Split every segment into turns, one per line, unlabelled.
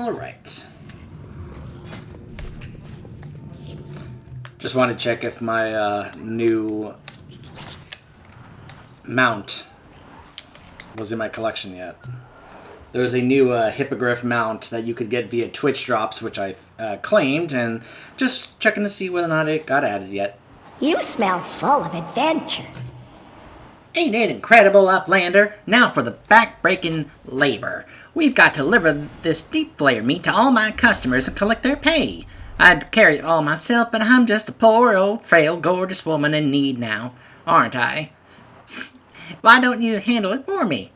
Alright. Just want to check if my new mount was in my collection yet. There was a new hippogriff mount that you could get via Twitch drops, which I've claimed, and just checking to see whether or not it got added yet.
You smell full of adventure.
Ain't it incredible, Uplander? Now for the back-breaking labor. We've got to deliver this deep flare meat to all my customers and collect their pay. I'd carry it all myself, but I'm just a poor, old, frail, gorgeous woman in need now, aren't I? Why don't you handle it for me?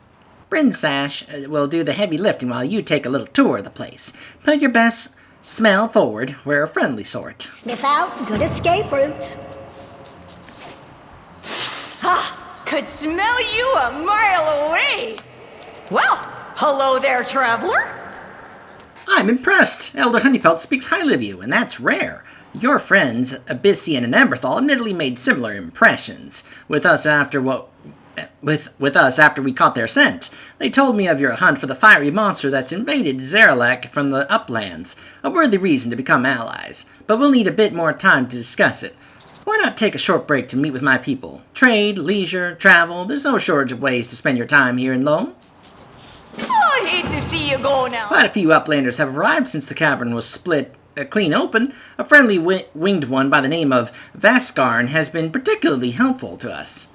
Bryn Sash will do the heavy lifting while you take a little tour of the place. Put your best smell forward. We're a friendly sort.
Sniff out good escape routes.
Ha! Could smell you a mile away! Well, hello there, traveler!
I'm impressed. Elder Honeypelt speaks highly of you, and that's rare. Your friends, Abyssian and Emberthal, admittedly made similar impressions with us after we caught their scent. They told me of your hunt for the fiery monster that's invaded Zaralek from the uplands, a worthy reason to become allies. But we'll need a bit more time to discuss it. Why not take a short break to meet with my people? Trade, leisure, travel, there's no shortage of ways to spend your time here in Loam.
Oh, I hate to see you go now.
Quite a few uplanders have arrived since the cavern was split clean open. A friendly winged one by the name of Vaskarn has been particularly helpful to us.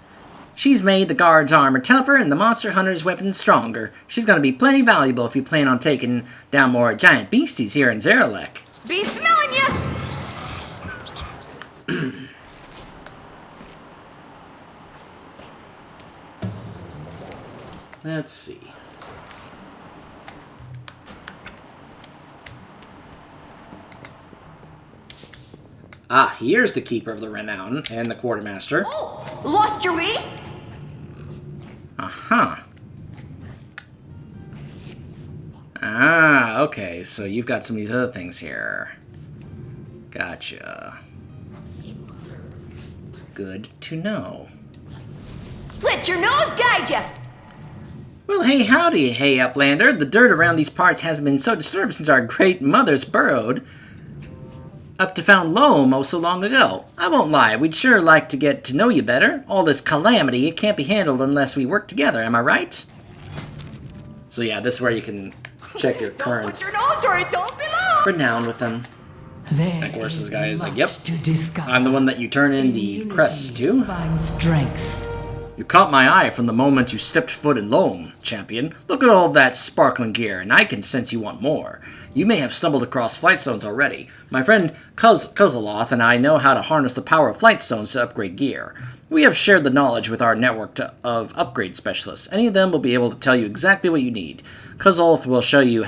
She's made the guard's armor tougher and the monster hunter's weapons stronger. She's going to be plenty valuable if you plan on taking down more giant beasties here in Zaralek.
Be smelling ya!
Let's see. Ah, here's the Keeper of the Renown and the Quartermaster.
Oh, lost your way?
Uh-huh. Ah, okay, so you've got some of these other things here. Gotcha. Good to know.
Let your nose guide ya!
Well, hey, howdy, hey, Uplander. The dirt around these parts hasn't been so disturbed since our great mothers burrowed up to found Loam oh so long ago. I won't lie, we'd sure like to get to know you better. All this calamity, it can't be handled unless we work together, am I right? So yeah, this is where you can check your current
Don't put your nose where it don't belong!
renown with them.
There
Of course, this guy is like,
much
yep,
to discover.
I'm the one that you turn in the crest to.
Find strength.
You caught my eye from the moment you stepped foot in Loam, champion. Look at all that sparkling gear, and I can sense you want more. You may have stumbled across flight stones already. My friend Kuzzaloth and I know how to harness the power of flight stones to upgrade gear. We have shared the knowledge with our network of upgrade specialists. Any of them will be able to tell you exactly what you need. Kuzzaloth will show you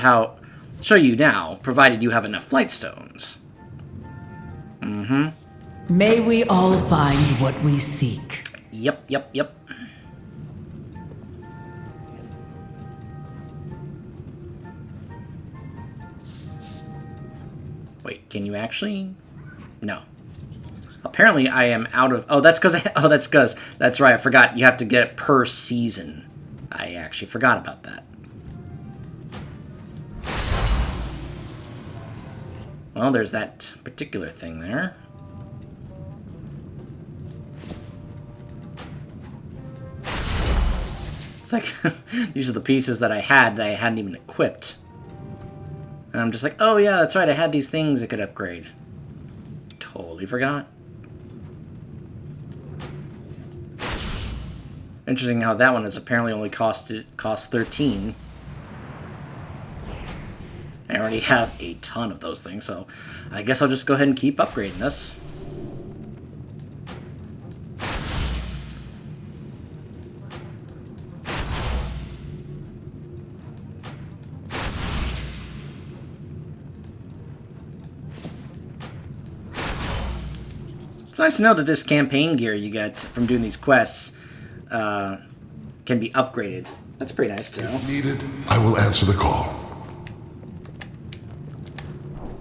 now, provided you have enough flight stones.
May we all find what we seek.
Yep. Wait, can you actually? No. Apparently I am out of... Oh, that's because... That's right, I forgot. You have to get it per season. I actually forgot about that. Well, there's that particular thing there. It's like... these are the pieces that I hadn't even equipped. And I'm just like, oh yeah, that's right, I had these things I could upgrade. Totally forgot. Interesting how that one is apparently only cost 13. I already have a ton of those things, so I guess I'll just go ahead and keep upgrading this. It's nice to know that this campaign gear you get from doing these quests can be upgraded. That's pretty nice to know.
If needed, I will answer the call.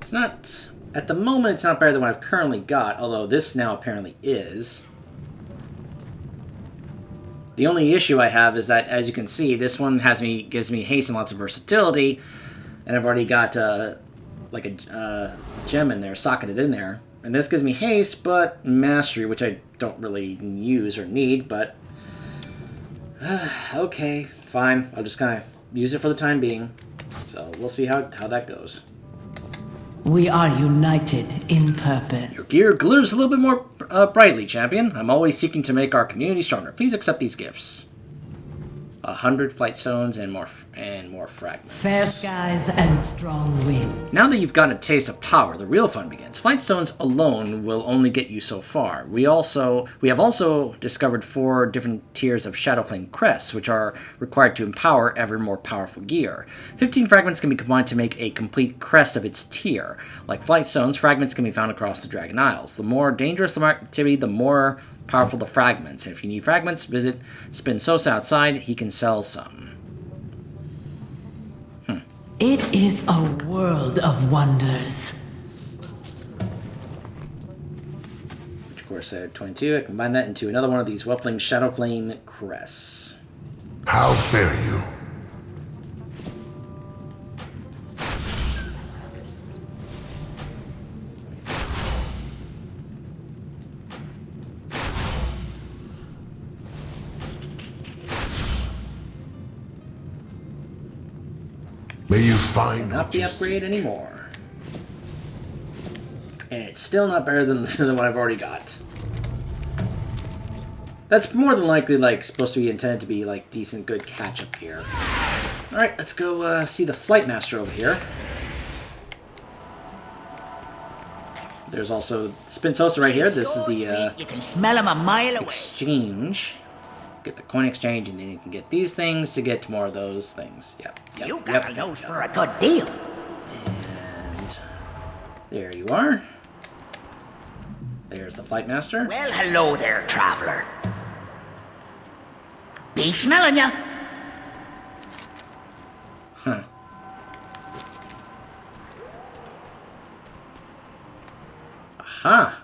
It's not... At the moment, it's not better than what I've currently got, although this now apparently is. The only issue I have is that, as you can see, this one gives me haste and lots of versatility, And I've already got like a gem in there, socketed in there. And this gives me haste, but mastery, which I don't really use or need, but... okay, fine. I'll just kind of use it for the time being. So we'll see how that goes.
We are united in purpose.
Your gear glitters a little bit more brightly, champion. I'm always seeking to make our community stronger. Please accept these gifts. 100 flight stones and more fragments.
Fair skies and strong winds.
Now that you've gotten a taste of power, the real fun begins. Flight stones alone will only get you so far. We have also discovered 4 different tiers of Shadowflame crests, which are required to empower ever more powerful gear. 15 fragments can be combined to make a complete crest of its tier. Like flight stones, fragments can be found across the Dragon Isles. The more dangerous the activity, the more powerful the fragments. And if you need fragments, visit Spinsosa outside. He can sell some.
It is a world of wonders.
Which, of course, I had 22. I combine that into another one of these Whelpling Shadowflame crests.
How fare you? May you find
Not the upgrade anymore. And it's still not better than the one I've already got. That's more than likely like supposed to be intended to be like decent, good catch up here. All right, let's go see the Flight Master over here. There's also Spinsosa right here. This is the
You can smell him a mile away.
exchange. Get the coin exchange, and then you can get these things to get more of those things. Yep.
You got a nose for a good deal.
And there you are. There's the Flight Master.
Well, hello there, traveler. Be smelling ya.
Huh. Aha.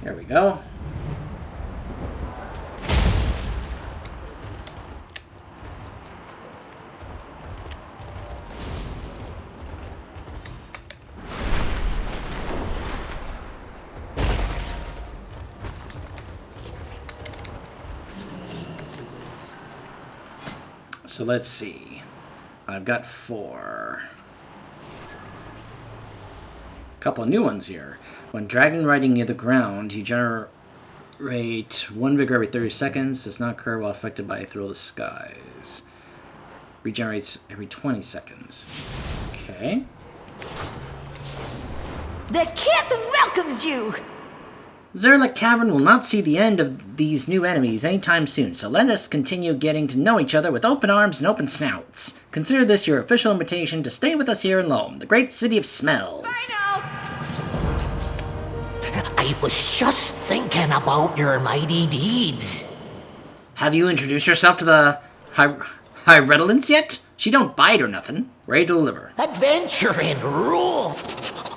There we go. So let's see. I've got 4. A couple of new ones here. When dragon riding near the ground, you generate 1 vigor every 30 seconds. Does not occur while affected by a thrill of the skies. Regenerates every 20 seconds. Okay.
The kid welcomes you.
Zerla Cavern will not see the end of these new enemies anytime soon, so let us continue getting to know each other with open arms and open snouts. Consider this your official invitation to stay with us here in Loam, the great city of smells.
I
I was just thinking about your mighty deeds.
Have you introduced yourself to the High Redolence yet? She don't bite or nothing. Ready to deliver.
Adventure and rule.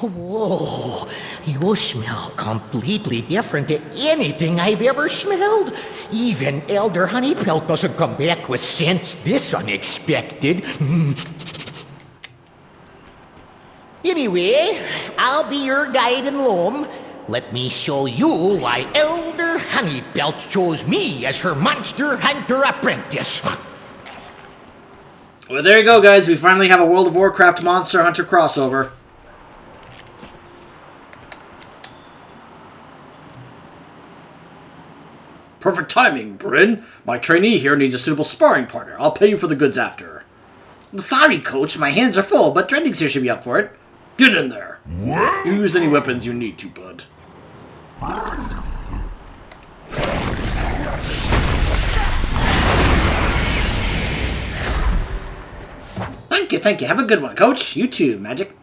Whoa, you smell completely different to anything I've ever smelled. Even Elder Honeypelt doesn't come back with scents this unexpected. Anyway, I'll be your guide in Loam. Let me show you why Elder Honeypelt chose me as her monster hunter apprentice.
Well, there you go, guys. We finally have a World of Warcraft Monster Hunter crossover. Perfect timing, Bryn. My trainee here needs a suitable sparring partner. I'll pay you for the goods after. Sorry, Coach. My hands are full, but Dreadnings here should be up for it. Get in there.
What?
Use any weapons you need to, bud. Thank you. Have a good one, Coach. You too, Magic.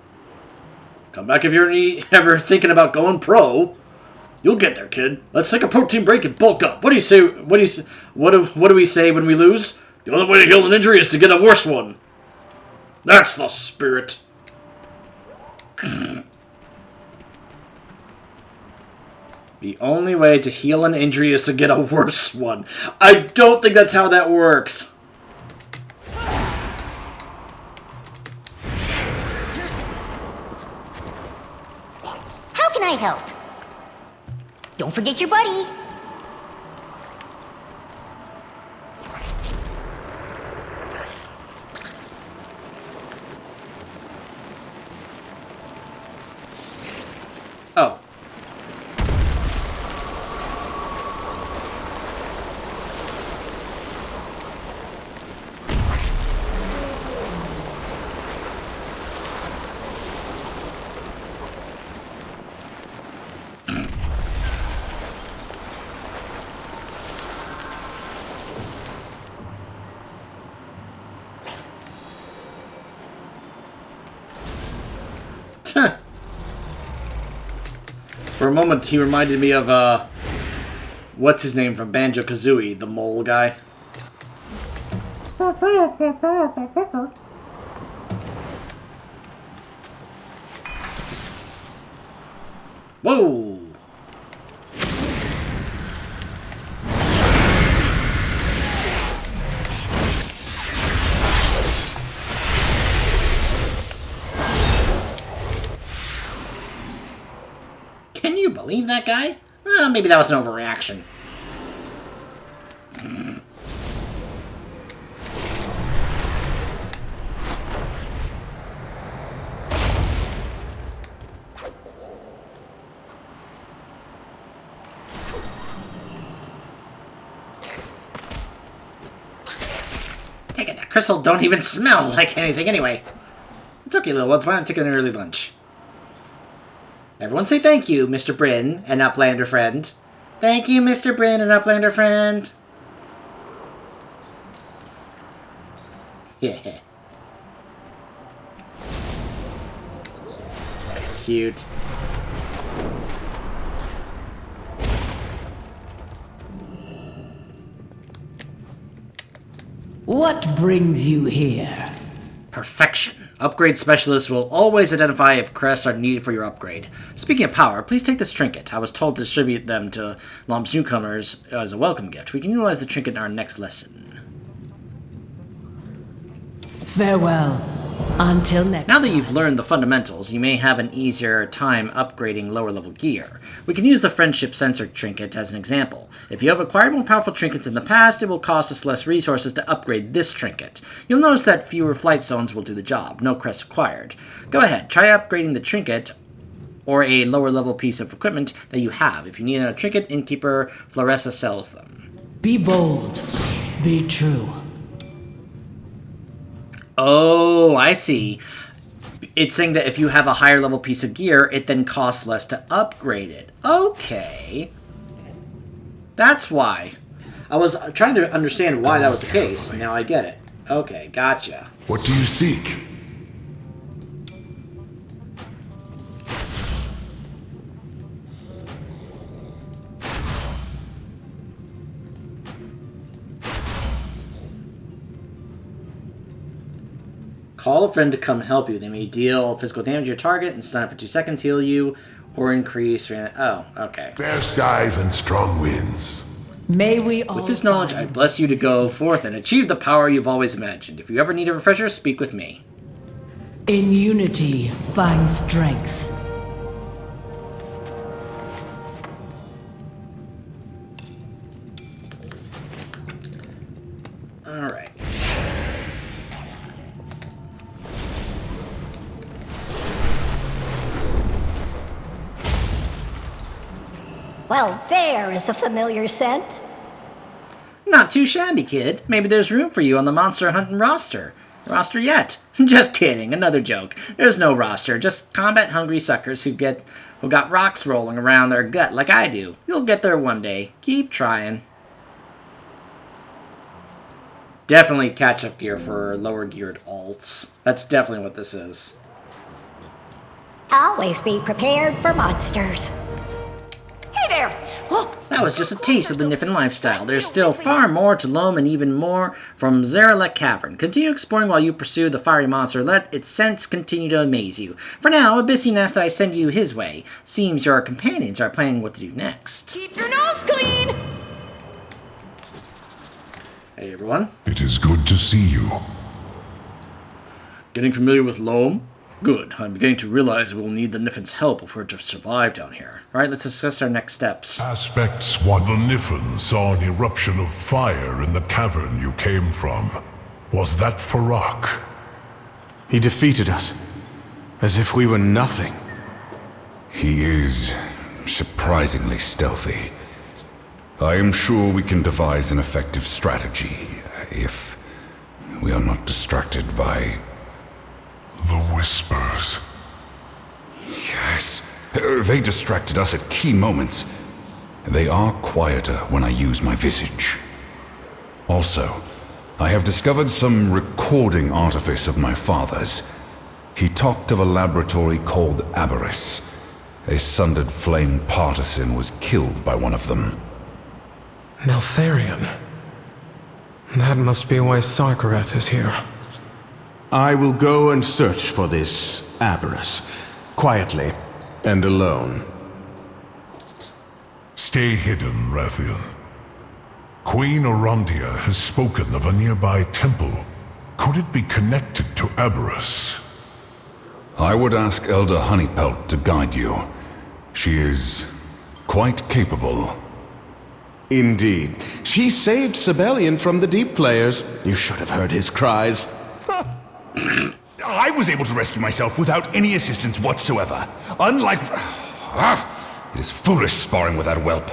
Come back if you're ever thinking about going pro. You'll get there, kid. Let's take a protein break and bulk up. What do you say? What do we say when we lose? The only way to heal an injury is to get a worse one. That's the spirit. The only way to heal an injury is to get a worse one. I don't think that's how that works.
How can I help? Don't forget your buddy.
Oh. For a moment, he reminded me of, what's his name from Banjo-Kazooie, the mole guy. Whoa! Can you believe that guy? Maybe that was an overreaction. Take it, that crystal don't even smell like anything anyway. It's okay, little ones. Why not take an early lunch? Everyone say thank you, Mr. Bryn, an Uplander friend. Thank you, Mr. Bryn, an Uplander friend. Yeah. Cute.
What brings you here?
Perfection. Upgrade specialists will always identify if crests are needed for your upgrade. Speaking of power, please take this trinket. I was told to distribute them to Lomp's newcomers as a welcome gift. We can utilize the trinket in our next lesson.
Farewell. Until next
Now that you've learned the fundamentals, you may have an easier time upgrading lower level gear. We can use the friendship sensor trinket as an example. If you have acquired more powerful trinkets in the past, it will cost us less resources to upgrade this trinket. You'll notice that fewer flight zones will do the job, no crests required. Go ahead, try upgrading the trinket or a lower level piece of equipment that you have. If you need a trinket, Innkeeper Floressa sells them.
Be bold. Be true.
Oh, I see. It's saying that if you have a higher level piece of gear, it then costs less to upgrade it. Okay. That's why. I was trying to understand why that was the case. Now I get it. Okay, gotcha.
What do you seek?
Call a friend to come help you. They may deal physical damage to your target and stun it for 2 seconds, heal you, or increase... Oh, okay.
Fair skies and strong winds.
May we all
With this knowledge, I bless you to go forth and achieve the power you've always imagined. If you ever need a refresher, speak with me.
in unity find strength.
Alright.
Well, there is a familiar scent.
Not too shabby, kid. Maybe there's room for you on the monster hunting roster. Roster yet? Just kidding. Another joke. There's no roster. Just combat-hungry suckers who got rocks rolling around their gut like I do. You'll get there one day. Keep trying. Definitely catch-up gear for lower-geared alts. That's definitely what this is.
Always be prepared for monsters.
Hey there! Oh,
That was just a taste of the Niffin lifestyle. There's still far more to Loam and even more from Zarelek Cavern. Continue exploring while you pursue the fiery monster. Let its scents continue to amaze you. For now, Abyssy asks that I send you his way. Seems your companions are planning what to do next.
Keep your nose clean!
Hey everyone.
It is good to see you.
Getting familiar with Loam? Good. I'm beginning to realize we will need the Niffin's help if we're to survive down here. Alright, let's discuss our next steps.
Aspects what the Niffin saw an eruption of fire in the cavern you came from. Was that Farak?
He defeated us, as if we were nothing.
He is surprisingly stealthy. I am sure we can devise an effective strategy, if we are not distracted by...
The whispers.
Yes, they distracted us at key moments. They are quieter when I use my visage. Also, I have discovered some recording artifice of my father's. He talked of a laboratory called Aberris. A sundered flame partisan was killed by one of them.
Neltharion. That must be why Sarkareth is here.
I will go and search for this Aberris, quietly and alone.
Stay hidden, Rathian. Queen Orontia has spoken of a nearby temple. Could it be connected to Aberris?
I would ask Elder Honeypelt to guide you. She is quite capable.
Indeed. She saved Sibelian from the Deep Flayers. You should have heard his cries.
I was able to rescue myself without any assistance whatsoever. Unlike... It is foolish sparring with that whelp.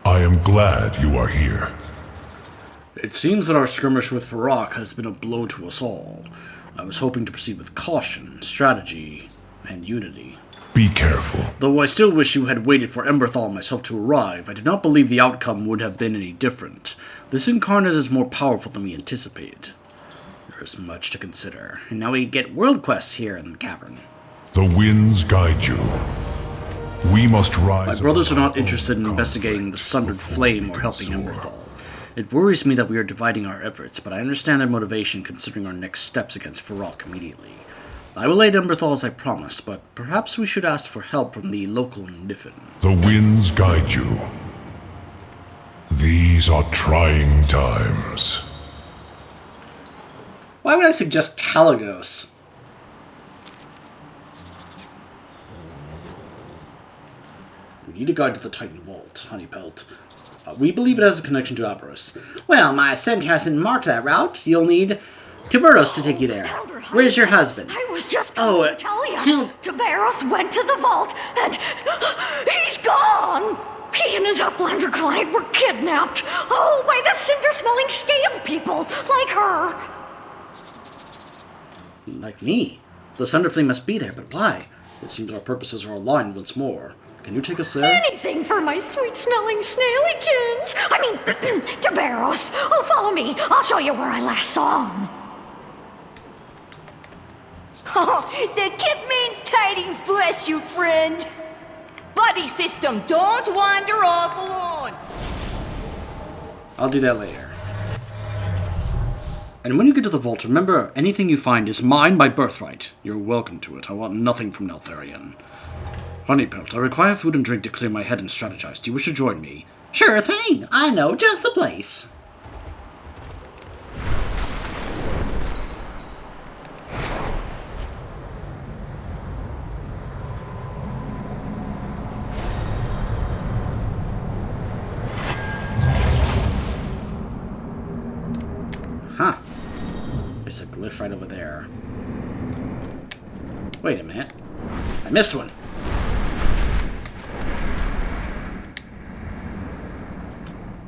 I am glad you are here.
It seems that our skirmish with Farak has been a blow to us all. I was hoping to proceed with caution, strategy, and unity.
Be careful.
Though I still wish you had waited for Emberthal and myself to arrive, I do not believe the outcome would have been any different. This incarnate is more powerful than we anticipated. There is much to consider. And now we get world quests here in the cavern.
The winds guide you. We must rise.
My brothers are not interested in investigating the sundered flame or helping Emberthal. It worries me that we are dividing our efforts, but I understand their motivation considering our next steps against Farak immediately. I will aid Emberthal as I promised, but perhaps we should ask for help from the local Niffin.
The winds guide you. These are trying times.
Why would I suggest Caligos?
We need a guide to the Titan Vault, Honeypelt. We believe it has a connection to Aberris.
Well, my ascent hasn't marked that route. You'll need Tiburos to take you there. Where's your husband?
I was just going to tell you. Tiberos went to the vault, and he's gone! He and his Uplander client were kidnapped. Oh, by the cinder-smelling scale people, like her.
Like me. The Sunderflame must be there, but why? It seems our purposes are aligned once more. Can you take us there?
Anything for my sweet-smelling snailykins. I mean, Tiberos. Oh, follow me. I'll show you where I last saw him.
Oh, the Kithman's tidings bless you, friend. Buddy system, don't wander off alone.
I'll do that later. And when you get to the vault, remember, anything you find is mine by birthright. You're welcome to it. I want nothing from Neltharion. Honeypelt, I require food and drink to clear my head and strategize. Do you wish to join me?
Sure thing. I know just the place.
Huh. There's a glyph right over there. Wait a minute. I missed one.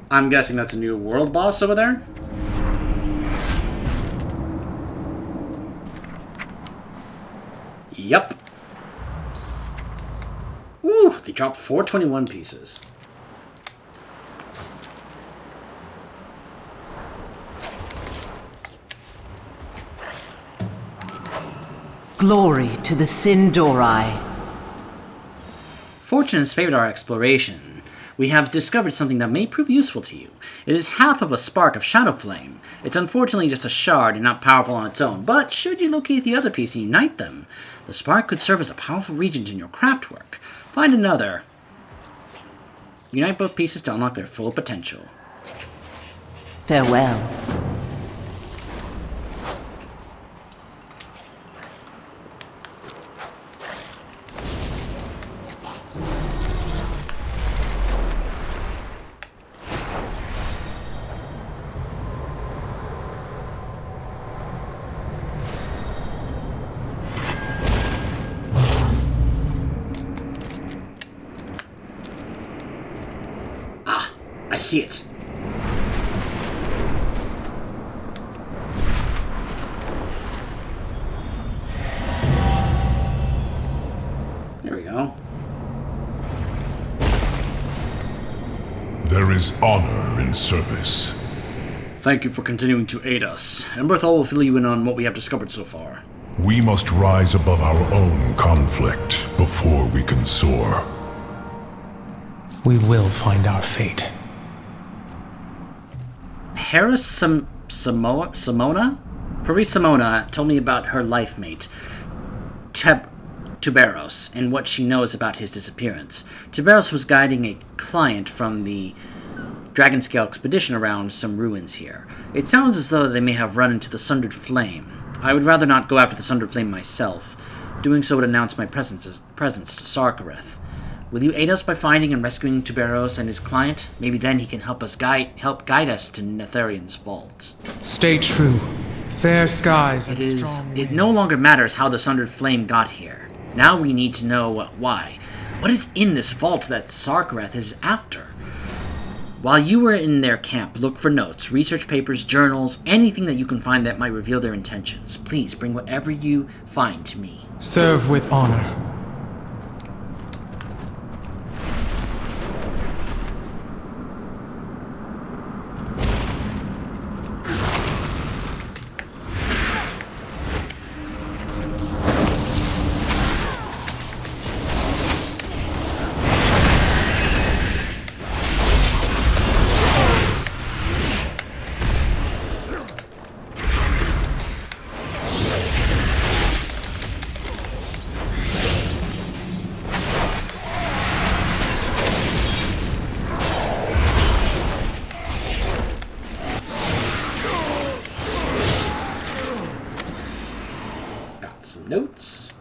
I'm guessing that's a new world boss over there? Yep. Ooh, they dropped 421 pieces.
Glory to the Sindorai.
Fortune has favored our exploration. We have discovered something that may prove useful to you. It is half of a spark of Shadow Flame. It's unfortunately just a shard and not powerful on its own, but should you locate the other piece and unite them, the spark could serve as a powerful regent in your craftwork. Find another. Unite both pieces to unlock their full potential.
Farewell.
I see it. There we go.
There is honor in service.
Thank you for continuing to aid us. Emberthal will fill you in on what we have discovered so far.
We must rise above our own conflict before we can soar.
We will find our fate.
Paris Simona? Paris Simona told me about her life mate, Tuberos, and what she knows about his disappearance. Tuberos was guiding a client from the Dragonscale expedition around some ruins here. It sounds as though they may have run into the Sundered Flame. I would rather not go after the Sundered Flame myself. Doing so would announce my presence to Sarkareth. Will you aid us by finding and rescuing Tuberos and his client? Maybe then he can help guide us to Netherian's vault.
Stay true. Fair skies and strong winds.
It no longer matters how the Sundered Flame got here. Now we need to know why. What is in this vault that Sarkareth is after? While you were in their camp, look for notes, research papers, journals, anything that you can find that might reveal their intentions. Please bring whatever you find to me.
Serve with honor.
Notes.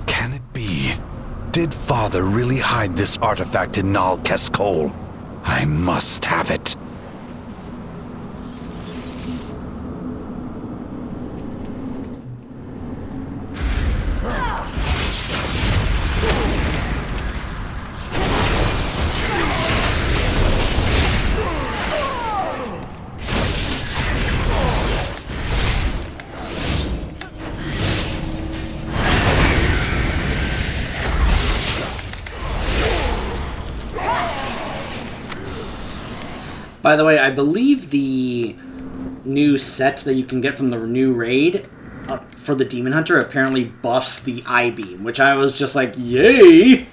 Can it be? Did Father really hide this artifact in Nal Keskol? I must have it.
By the way, I believe the new set that you can get from the new raid for the Demon Hunter apparently buffs the I-beam, which I was just like, yay!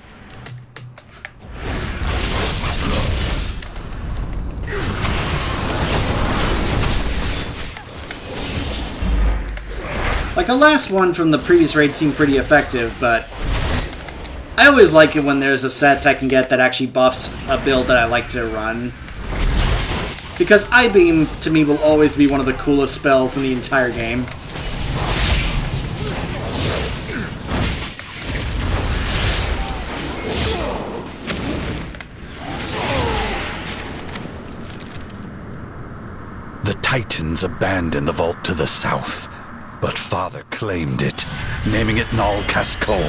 Like, the last one from the previous raid seemed pretty effective, but I always like it when there's a set I can get that actually buffs a build that I like to run. Because I-beam, to me, will always be one of the coolest spells in the entire game.
The Titans abandoned the vault to the south, but Father claimed it, naming it Nal Keskol.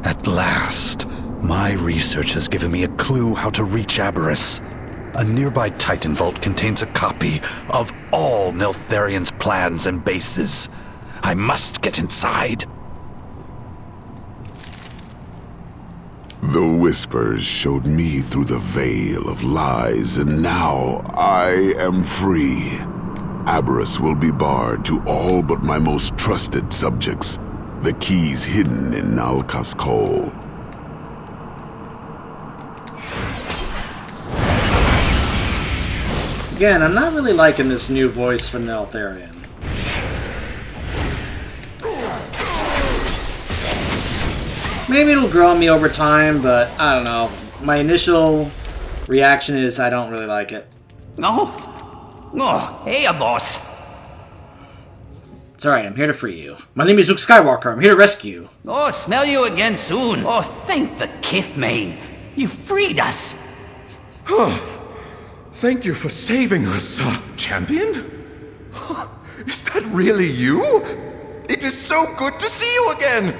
At last, my research has given me a clue how to reach Aberrus. A nearby Titan vault contains a copy of all Neltharian's plans and bases. I must get inside.
The whispers showed me through the veil of lies, and now I am free. Aberrus will be barred to all but my most trusted subjects, the keys hidden in Nalkas Cole.
Again, I'm not really liking this new voice for Neltharion. Maybe it'll grow on me over time, but I don't know. My initial reaction is I don't really like it.
No? Oh, hey, boss.
It's alright, I'm here to free you. My name is Luke Skywalker, I'm here to rescue you.
Oh, smell you again soon. Oh, thank the Kithmane. You freed us.
Thank you for saving us, champion. Is that really you? It is so good to see you again.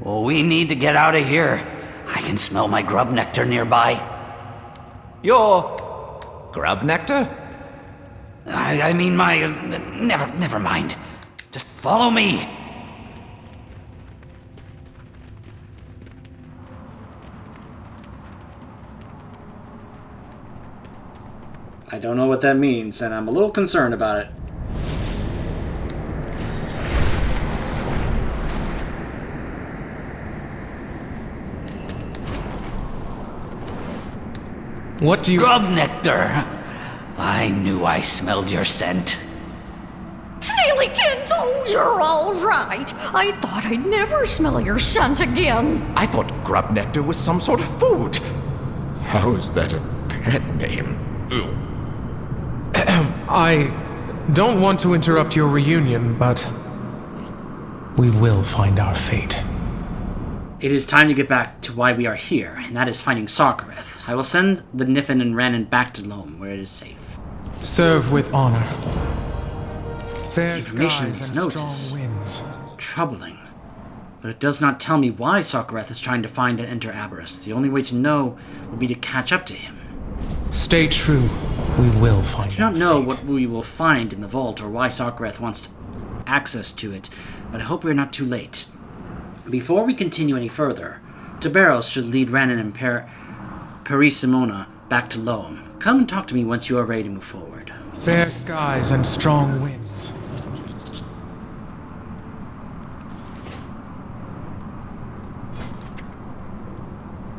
Well, we need to get out of here. I can smell my grub nectar nearby.
Your grub nectar?
I mean my... Never mind. Just follow me.
I don't know what that means, and I'm a little concerned about it.
What do you...
Grub nectar! I knew I smelled your scent.
Snailykins, oh, you're all right. I thought I'd never smell your scent again.
I thought grub nectar was some sort of food. How is that a pet name? Ew.
I don't want to interrupt your reunion, but we will find our fate.
It is time to get back to why we are here, and that is finding Sarkareth. I will send the Niffin and Renan back to Loam, where it is safe.
Serve with honor. Fair
Information
skies
is
and
notice.
strong winds.
Troubling. But it does not tell me why Sarkareth is trying to find and enter Aberrus. The only way to know would be to catch up to him.
Stay true. We will find
I do not know what we will find in the vault or why Sarkareth wants access to it, but I hope we are not too late. Before we continue any further, Taberos should lead Renan and Perisimona back to Loam. Come and talk to me once you are ready to move forward.
Fair skies and strong winds.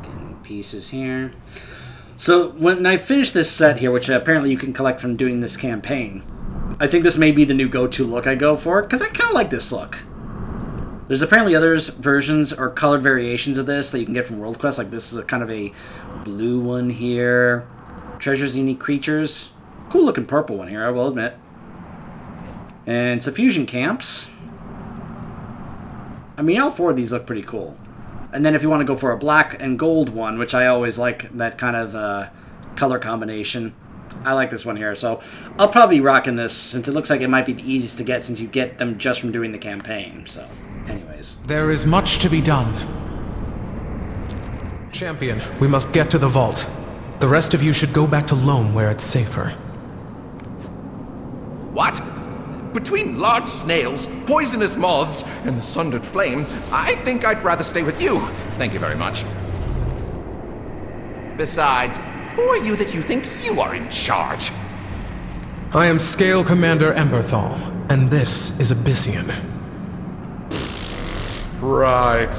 Getting pieces here. So, when I finish this set here, which apparently you can collect from doing this campaign, I think this may be the new go-to look I go for, because I kind of like this look. There's apparently other versions or colored variations of this that you can get from World Quest, like this is a kind of a blue one here. Treasures Unique Creatures. Cool looking purple one here, I will admit. And some fusion camps. I mean, all four of these look pretty cool. And then if you want to go for a black and gold one, which I always like that kind of color combination, I like this one here. So I'll probably be rocking this since it looks like it might be the easiest to get since you get them just from doing the campaign. So, anyways.
There is much to be done. Champion, we must get to the vault. The rest of you should go back to Loam where it's safer.
What? Between large snails, poisonous moths, and the sundered flame, I think I'd rather stay with you. Thank you very much. Besides, who are you that you think you are in charge?
I am Scale Commander Emberthal, and this is Abyssian.
Right.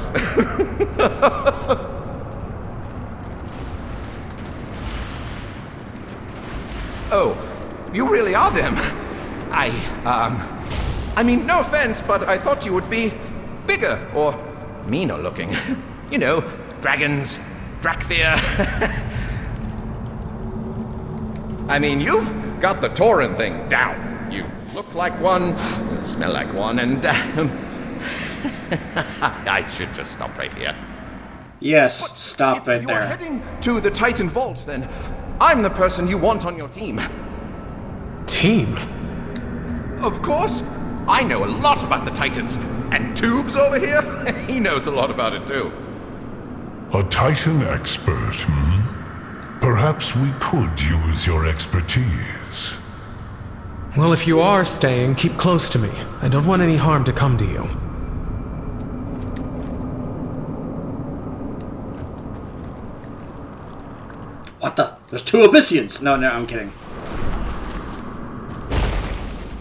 Oh, you really are them. I mean, no offense, but I thought you would be bigger or meaner looking. You know, dragons, Drakthir. I mean, you've got the Tauren thing down. You look like one, you smell like one, and I should just stop right here.
Yes, stop right
If
there.
you're heading to the Titan Vault, then I'm the person you want on your team.
Team?
Of course. I know a lot about the Titans. And Tubes over here, he knows a lot about it too.
A Titan expert, hmm? Perhaps we could use your expertise.
Well, if you are staying, keep close to me. I don't want any harm to come to you.
What the? There's 2 Abyssians! No, I'm kidding.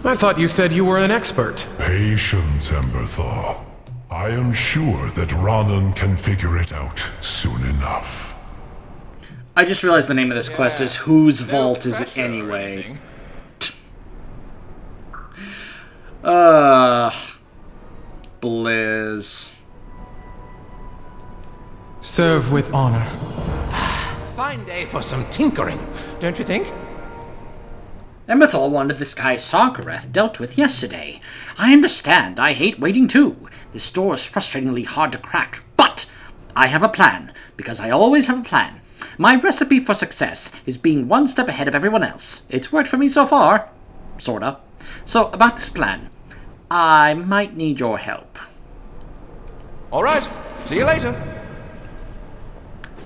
I thought you said you were an expert.
Patience, Emberthal. I am sure that Ronan can figure it out soon enough.
I just realized the name of this quest is Whose Vault Is It Anyway? Blizz.
Serve with honor.
Fine day for some tinkering, don't you think?
Emberthal wanted this guy Sarkareth dealt with yesterday. I understand. I hate waiting too. This door is frustratingly hard to crack. But I have a plan, because I always have a plan. My recipe for success is being one step ahead of everyone else. It's worked for me so far. Sorta. So, about this plan. I might need your help.
All right. See you later.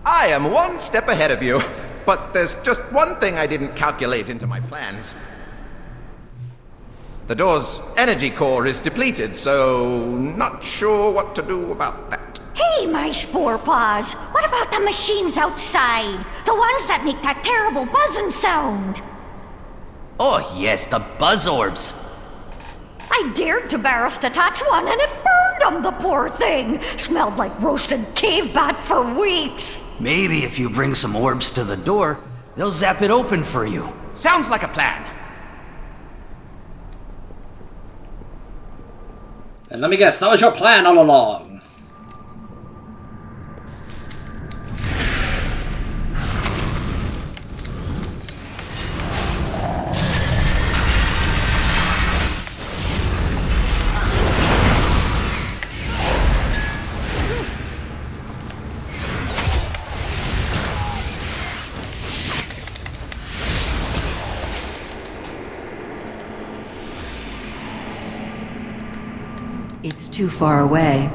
I am one step ahead of you, but there's just one thing I didn't calculate into my plans. The door's energy core is depleted, so not sure what to do about that.
Hey, my spore paws! What about the machines outside? The ones that make that terrible buzzing sound?
Oh yes, the buzz orbs.
I dared Tabaris to touch one and it burned him, the poor thing! Smelled like roasted cave bat for weeks!
Maybe if you bring some orbs to the door, they'll zap it open for you.
Sounds like a plan.
And let me guess, that was your plan all along.
It's too far away.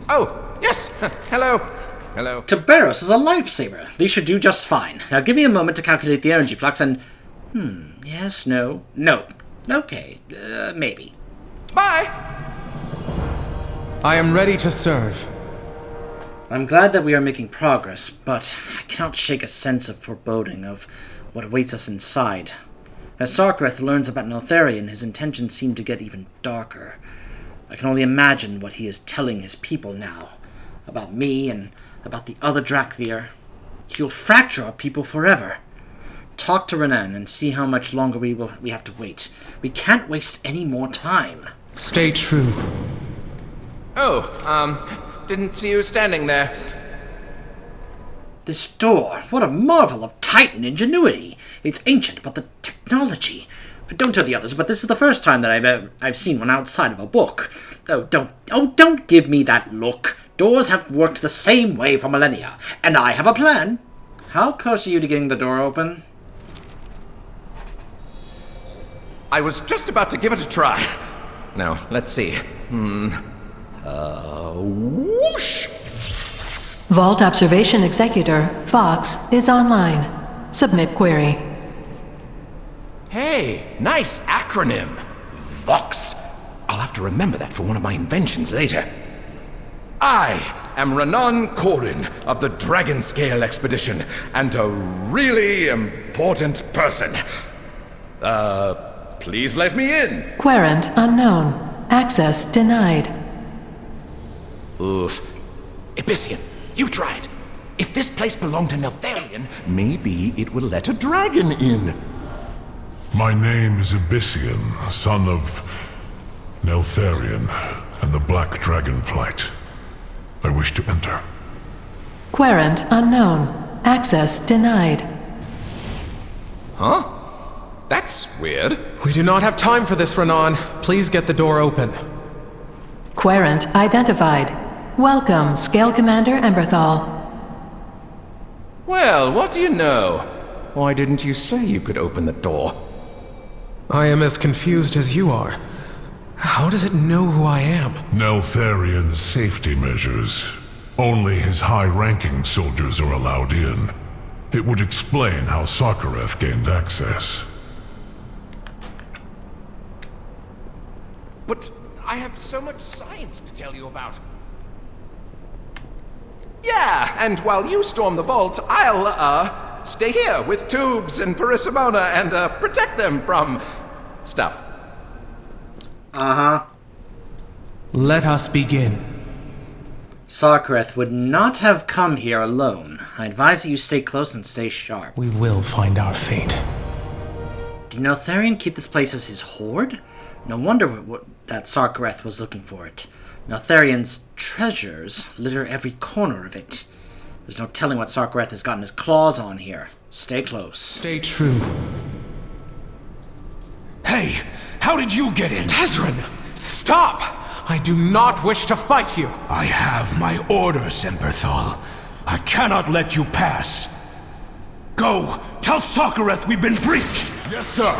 Oh, yes. Hello. Hello.
Tabaris is a lifesaver. These should do just fine. Now give me a moment to calculate the energy flux and... yes, no. Okay, maybe.
Bye!
I am ready to serve.
I'm glad that we are making progress, but I cannot shake a sense of foreboding of what awaits us inside. As Sarkareth learns about Neltharion, his intentions seem to get even darker. I can only imagine what he is telling his people now. About me and about the other Drakthir. He'll fracture our people forever. Talk to Renan and see how much longer we have to wait. We can't waste any more time.
Stay true.
Oh, didn't see you standing there.
This door, what a marvel of Titan ingenuity. It's ancient, but the technology... Don't tell the others, but this is the first time that I've seen one outside of a book. Don't give me that look. Doors have worked the same way for millennia, and I have a plan. How close are you to getting the door open?
I was just about to give it a try. Now, let's see. Whoosh!
Vault Observation Executor, Fox, is online. Submit query.
Hey, nice acronym. Vox. I'll have to remember that for one of my inventions later. I am Renan Corin of the Dragon Scale Expedition, and a really important person. Please let me in.
Querent unknown. Access denied.
Oof. Abyssian, you try it. If this place belonged to Neltharion, maybe it would let a dragon in.
My name is Abyssian, son of Neltharion and the Black Dragonflight. I wish to enter.
Querent unknown. Access denied.
Huh? That's weird.
We do not have time for this, Renan. Please get the door open.
Querent identified. Welcome, Scale Commander Emberthal.
Well, what do you know? Why didn't you say you could open the door?
I am as confused as you are. How does it know who I am?
Neltharion's safety measures. Only his high-ranking soldiers are allowed in. It would explain how Sarkareth gained access.
But I have so much science to tell you about. Yeah, and while you storm the vault, I'll, stay here with Tubes and Parissimona and, protect them from stuff.
Uh-huh.
Let us begin.
Sarkareth would not have come here alone. I advise that you stay close and stay sharp.
We will find our fate.
Did Neltharion keep this place as his hoard? No wonder that Sarkareth was looking for it. Neltharion's treasures litter every corner of it. There's no telling what Sarkareth has gotten his claws on here. Stay close.
Stay true.
Hey, how did you get in?
Desrin, stop! I do not wish to fight you.
I have my orders, Emberthal. I cannot let you pass. Go, tell Sarkareth we've been breached.
Yes, sir.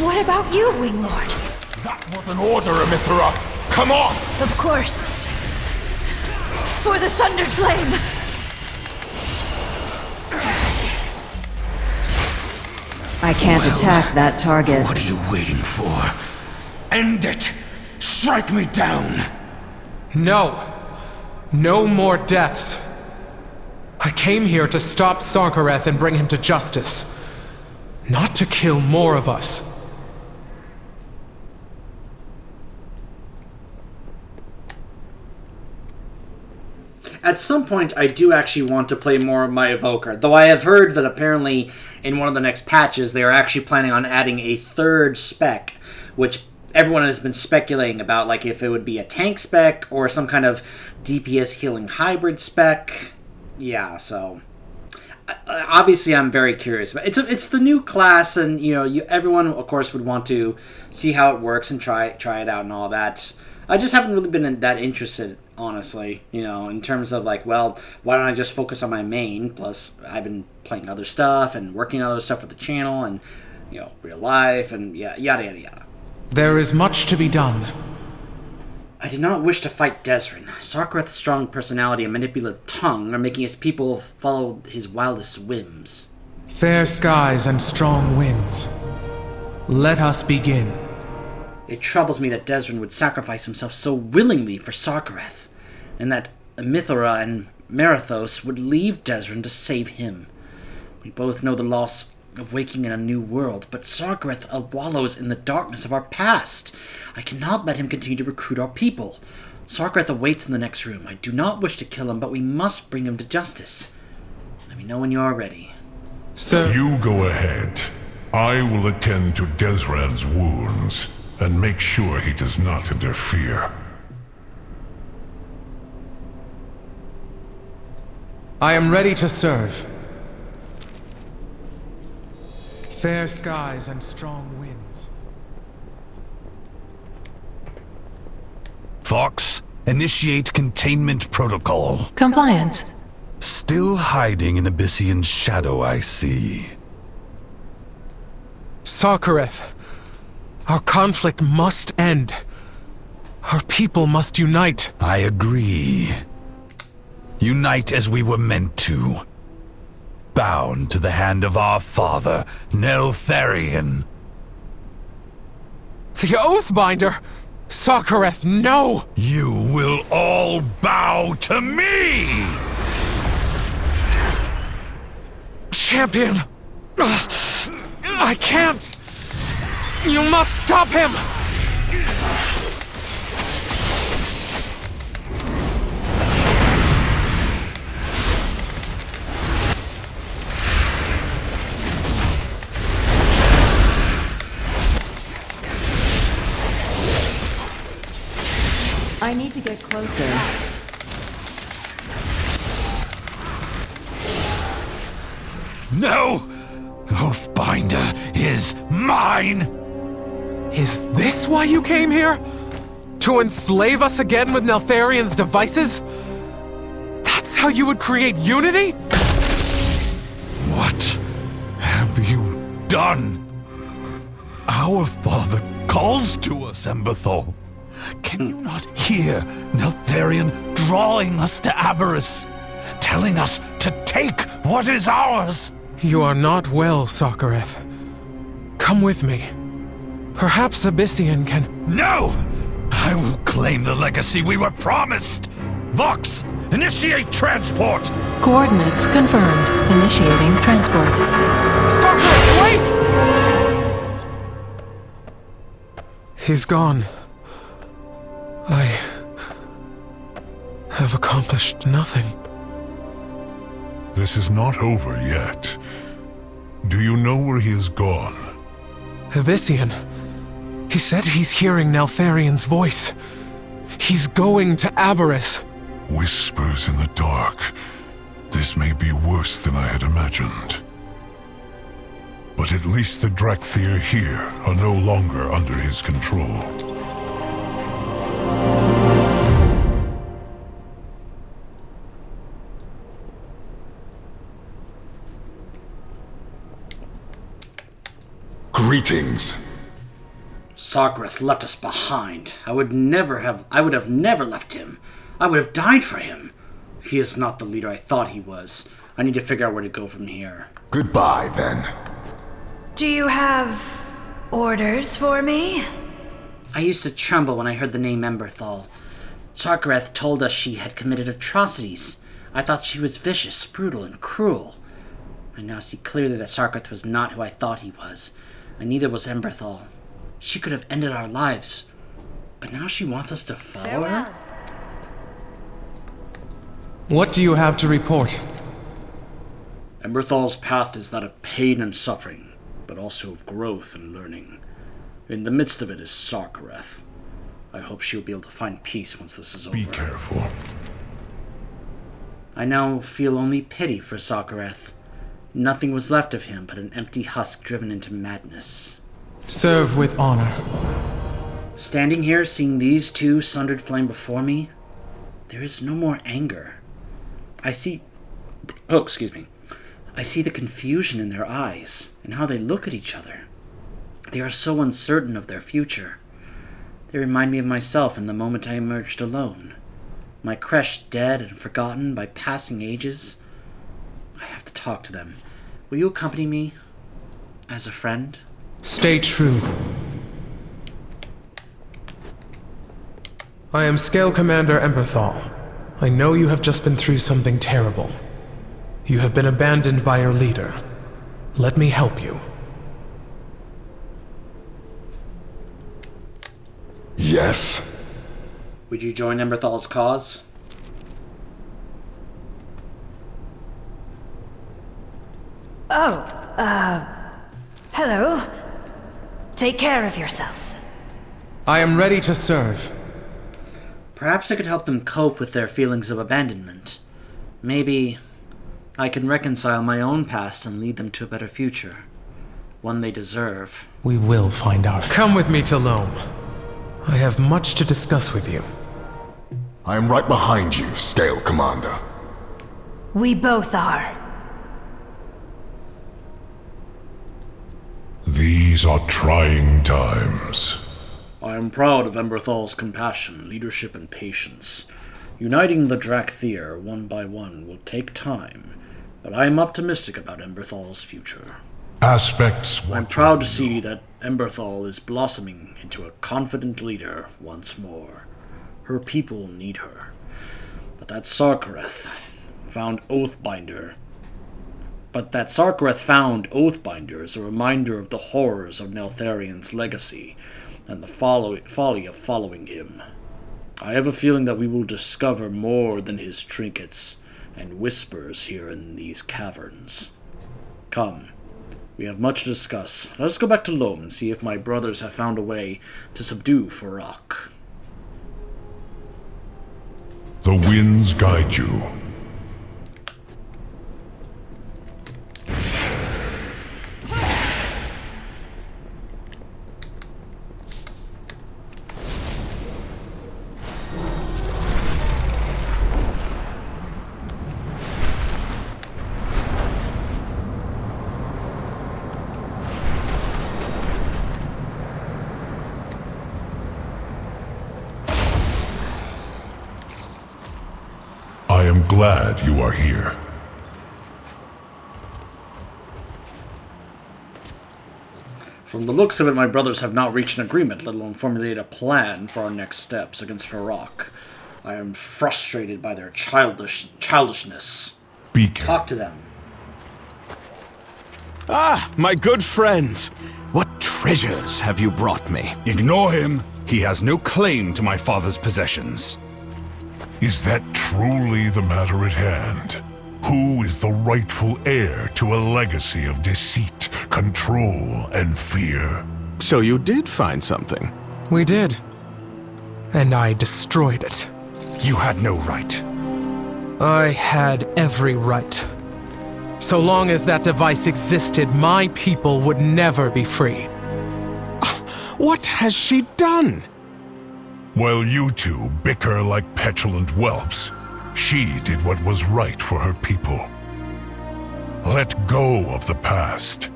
What about you, Wing Lord?
That was an order, Emithra. Come on!
Of course. For the Sundered Flame!
I can't attack that target.
What are you waiting for? End it! Strike me down!
No. No more deaths. I came here to stop Sarkareth and bring him to justice. Not to kill more of us.
At some point, I do actually want to play more of my Evoker, though I have heard that apparently in one of the next patches they are actually planning on adding a third spec, which everyone has been speculating about, like if it would be a tank spec or some kind of DPS healing hybrid spec. Yeah, so obviously I'm very curious. But it's the new class, and everyone of course would want to see how it works and try it out and all that. I just haven't really been that interested, honestly, in terms of like, well, why don't I just focus on my main? Plus, I've been playing other stuff and working on other stuff with the channel and, real life and yada, yada, yada.
There is much to be done.
I did not wish to fight Desrin. Sarkareth's strong personality and manipulative tongue are making his people follow his wildest whims.
Fair skies and strong winds. Let us begin.
It troubles me that Desrin would sacrifice himself so willingly for Sarkareth, and that Emithra and Marathos would leave Desrin to save him. We both know the loss of waking in a new world, but Sarkareth wallows in the darkness of our past. I cannot let him continue to recruit our people. Sarkareth awaits in the next room. I do not wish to kill him, but we must bring him to justice. Let me know when you are ready.
Sir.
You go ahead. I will attend to Desran's wounds and make sure he does not interfere.
I am ready to serve. Fair skies and strong winds.
Vox, initiate containment protocol.
Compliance.
Still hiding in Abyssian's shadow, I see.
Sarkareth, our conflict must end. Our people must unite.
I agree. Unite as we were meant to. Bound to the hand of our father, Neltharion.
The Oathbinder! Sarkareth, no!
You will all bow to me!
Champion! I can't! You must stop him!
I need to get closer.
No! Oathbinder is mine!
Is this why you came here? To enslave us again with Neltharion's devices? That's how you would create unity?
What have you done? Our father calls to us, Emberthal. Can you not hear Neltharion drawing us to Aberrus? telling us to take what is ours.
You are not well, Sarkareth. Come with me. Perhaps Abyssian can...
No! I will claim the legacy we were promised! Vox, initiate transport!
Coordinates confirmed. Initiating transport.
Sarkareth, wait! He's gone. I have accomplished nothing.
This is not over yet. Do you know where he has gone?
Abyssian. He said he's hearing Neltharian's voice. He's going to Aberys.
Whispers in the dark. This may be worse than I had imagined. But at least the Drakthir here are no longer under his control.
Greetings.
Sarkareth left us behind. I would have never left him. I would have died for him. He is not the leader I thought he was. I need to figure out where to go from here.
Goodbye, then.
Do you have orders for me?
I used to tremble when I heard the name Emberthal. Sarkareth told us she had committed atrocities. I thought she was vicious, brutal, and cruel. I now see clearly that Sarkareth was not who I thought he was, and neither was Emberthal. She could have ended our lives, but now she wants us to follow her?
What do you have to report?
Emberthal's path is that of pain and suffering, but also of growth and learning. In the midst of it is Sarkareth. I hope she'll be able to find peace once this is over.
Be careful.
I now feel only pity for Sarkareth. Nothing was left of him but an empty husk driven into madness.
Serve with honor.
Standing here, seeing these two sundered flame before me, there is no more anger. I see the confusion in their eyes and how they look at each other. They are so uncertain of their future. They remind me of myself in the moment I emerged alone. My creche dead and forgotten by passing ages. I have to talk to them. Will you accompany me? As a friend?
Stay true. I am Scale Commander Emberthal. I know you have just been through something terrible. You have been abandoned by your leader. Let me help you.
Yes?
Would you join Emberthal's cause?
Oh, hello. Take care of yourself.
I am ready to serve.
Perhaps I could help them cope with their feelings of abandonment. Maybe I can reconcile my own past and lead them to a better future. One they deserve.
We will find out. Come with me to Loam. I have much to discuss with you.
I am right behind you, Scale Commander.
We both are.
These are trying times.
I am proud of Emberthal's compassion, leadership, and patience. Uniting the Drakthir one by one will take time, but I am optimistic about Emberthal's future. I'm proud to see that Emberthal is blossoming into a confident leader once more. Her people need her. But that Sarkareth found Oathbinder is a reminder of the horrors of Neltharian's legacy and the folly of following him. I have a feeling that we will discover more than his trinkets and whispers here in these caverns. Come, we have much to discuss. Let us go back to Loam and see if my brothers have found a way to subdue Farak.
The winds guide you. am glad you are here.
From the looks of it, my brothers have not reached an agreement, let alone formulate a plan for our next steps against Farok. I am frustrated by their childishness. Talk to them.
Ah, my good friends. What treasures have you brought me?
Ignore him. He has no claim to my father's possessions.
Is that truly the matter at hand? Who is the rightful heir to a legacy of deceit, control, and fear?
So you did find something?
We did. And I destroyed it.
You had no right.
I had every right. So long as that device existed, my people would never be free.
What has she done?
While you two bicker like petulant whelps, she did what was right for her people. Let go of the past.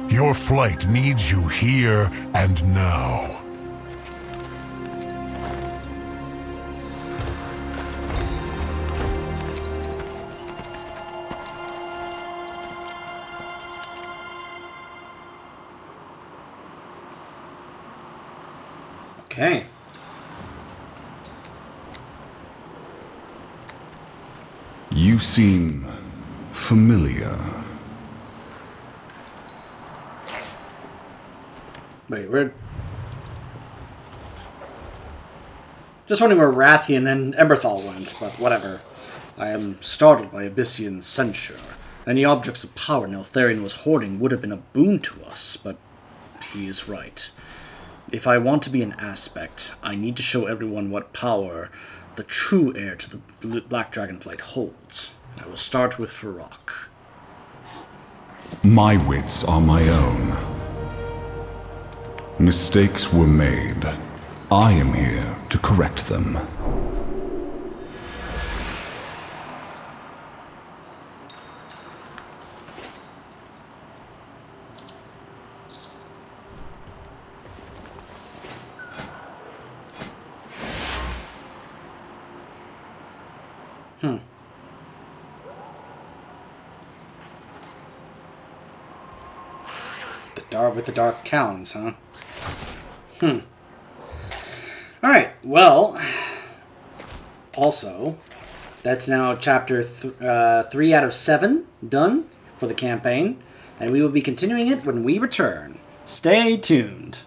Your flight needs you here and now.
Okay.
You seem familiar.
Wait, where? Just wondering where Rathian and Emberthal went, but whatever. I am startled by Abyssian censure. Any objects of power Neltharion was hoarding would have been a boon to us, but he is right. If I want to be an aspect, I need to show everyone what power the true heir to the Black Dragonflight holds. I will start with Farok.
My wits are my own. Mistakes were made. I am here to correct them.
With the Dark Talons, huh? Alright, well, also, that's now chapter 3 out of 7 done for the campaign, and we will be continuing it when we return. Stay tuned.